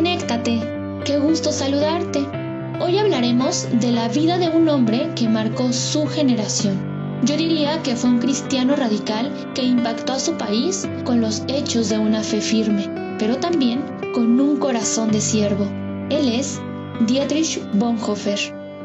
conéctate. Qué gusto saludarte. Hoy hablaremos de la vida de un hombre que marcó su generación. Yo diría que fue un cristiano radical que impactó a su país con los hechos de una fe firme, pero también con un corazón de siervo. Él es Dietrich Bonhoeffer.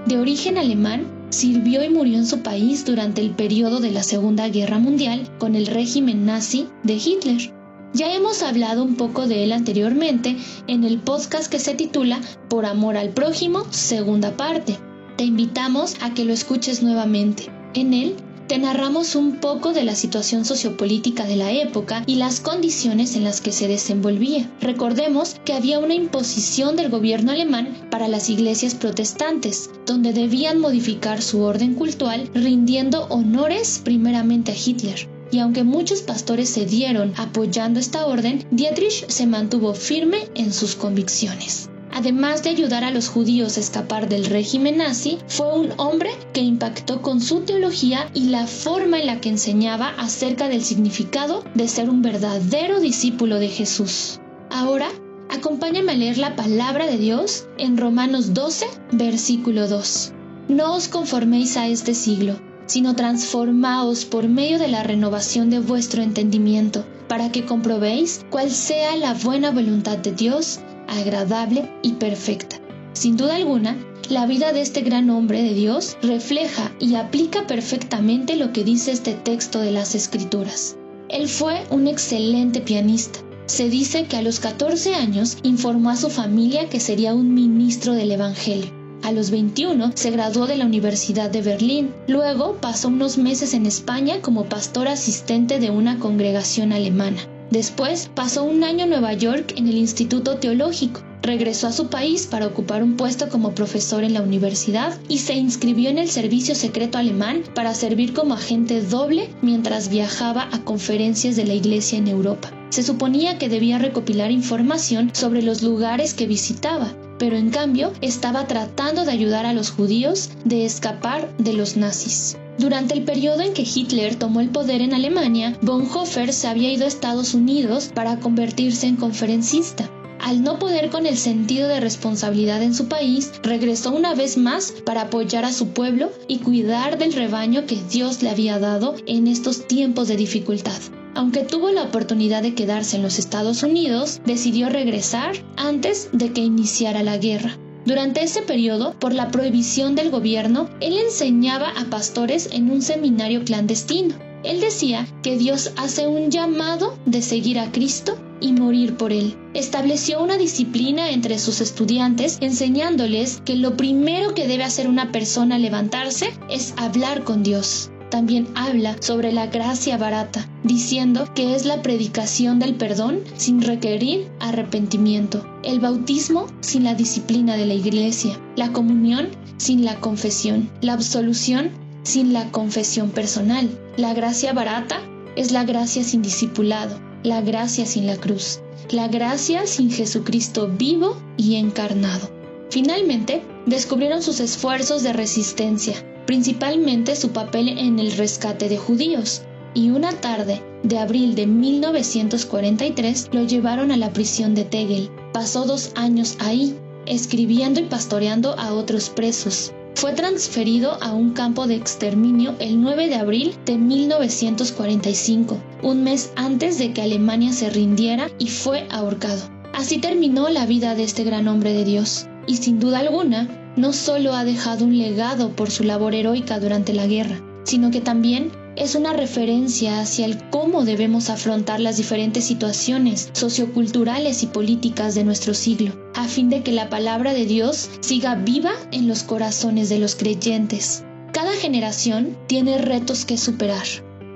De origen alemán, sirvió y murió en su país durante el periodo de la Segunda Guerra Mundial con el régimen nazi de Hitler. Ya hemos hablado un poco de él anteriormente en el podcast que se titula Por amor al prójimo, segunda parte. Te invitamos a que lo escuches nuevamente. En él te narramos un poco de la situación sociopolítica de la época y las condiciones en las que se desenvolvía. Recordemos que había una imposición del gobierno alemán para las iglesias protestantes, donde debían modificar su orden cultural rindiendo honores primeramente a Hitler. Y aunque muchos pastores cedieron apoyando esta orden, Dietrich se mantuvo firme en sus convicciones. Además de ayudar a los judíos a escapar del régimen nazi, fue un hombre que impactó con su teología y la forma en la que enseñaba acerca del significado de ser un verdadero discípulo de Jesús. Ahora, acompáñame a leer la palabra de Dios en Romanos 12, versículo 2. No os conforméis a este siglo, sino transformaos por medio de la renovación de vuestro entendimiento, para que comprobéis cuál sea la buena voluntad de Dios, agradable y perfecta. Sin duda alguna, la vida de este gran hombre de Dios refleja y aplica perfectamente lo que dice este texto de las Escrituras. Él fue un excelente pianista. Se dice que a los 14 años informó a su familia que sería un ministro del Evangelio. A los 21 se graduó de la Universidad de Berlín. Luego pasó unos meses en España como pastor asistente de una congregación alemana. Después pasó un año en Nueva York en el Instituto Teológico. Regresó a su país para ocupar un puesto como profesor en la universidad y se inscribió en el servicio secreto alemán para servir como agente doble mientras viajaba a conferencias de la iglesia en Europa. Se suponía que debía recopilar información sobre los lugares que visitaba, pero en cambio estaba tratando de ayudar a los judíos de escapar de los nazis. Durante el periodo en que Hitler tomó el poder en Alemania, Bonhoeffer se había ido a Estados Unidos para convertirse en conferencista. Al no poder con el sentido de responsabilidad en su país, regresó una vez más para apoyar a su pueblo y cuidar del rebaño que Dios le había dado en estos tiempos de dificultad. Aunque tuvo la oportunidad de quedarse en los Estados Unidos, decidió regresar antes de que iniciara la guerra. Durante ese periodo, por la prohibición del gobierno, él enseñaba a pastores en un seminario clandestino. Él decía que Dios hace un llamado de seguir a Cristo y morir por él. Estableció una disciplina entre sus estudiantes, enseñándoles que lo primero que debe hacer una persona al levantarse es hablar con Dios. También habla sobre la gracia barata, diciendo que es la predicación del perdón sin requerir arrepentimiento, el bautismo sin la disciplina de la iglesia, la comunión sin la confesión, la absolución sin la confesión personal. La gracia barata es la gracia sin discipulado, la gracia sin la cruz, la gracia sin Jesucristo vivo y encarnado. Finalmente, descubrieron sus esfuerzos de resistencia, principalmente su papel en el rescate de judíos, y una tarde de abril de 1943 lo llevaron a la prisión de Tegel. Pasó 2 años ahí, escribiendo y pastoreando a otros presos. Fue transferido a un campo de exterminio el 9 de abril de 1945, un mes antes de que Alemania se rindiera, y fue ahorcado. Así terminó la vida de este gran hombre de Dios, y sin duda alguna, no solo ha dejado un legado por su labor heroica durante la guerra, sino que también es una referencia hacia el cómo debemos afrontar las diferentes situaciones socioculturales y políticas de nuestro siglo, a fin de que la palabra de Dios siga viva en los corazones de los creyentes. Cada generación tiene retos que superar.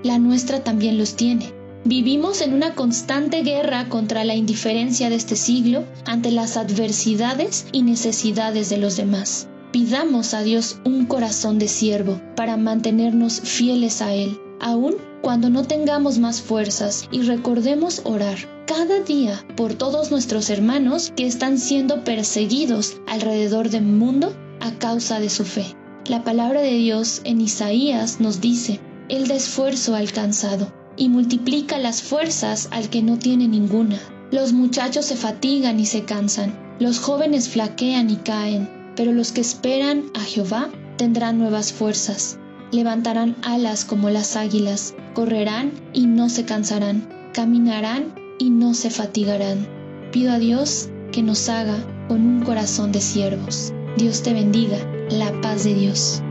La nuestra también los tiene. Vivimos en una constante guerra contra la indiferencia de este siglo ante las adversidades y necesidades de los demás. Pidamos a Dios un corazón de siervo para mantenernos fieles a Él, aun cuando no tengamos más fuerzas, y recordemos orar cada día por todos nuestros hermanos que están siendo perseguidos alrededor del mundo a causa de su fe. La palabra de Dios en Isaías nos dice: Él da esfuerzo al cansado y multiplica las fuerzas al que no tiene ninguna. Los muchachos se fatigan y se cansan, Los jóvenes flaquean y caen, pero los que esperan a Jehová tendrán nuevas fuerzas. Levantarán alas como las águilas, correrán y no se cansarán, caminarán y no se fatigarán. Pido a Dios que nos haga con un corazón de siervos. Dios te bendiga, la paz de Dios.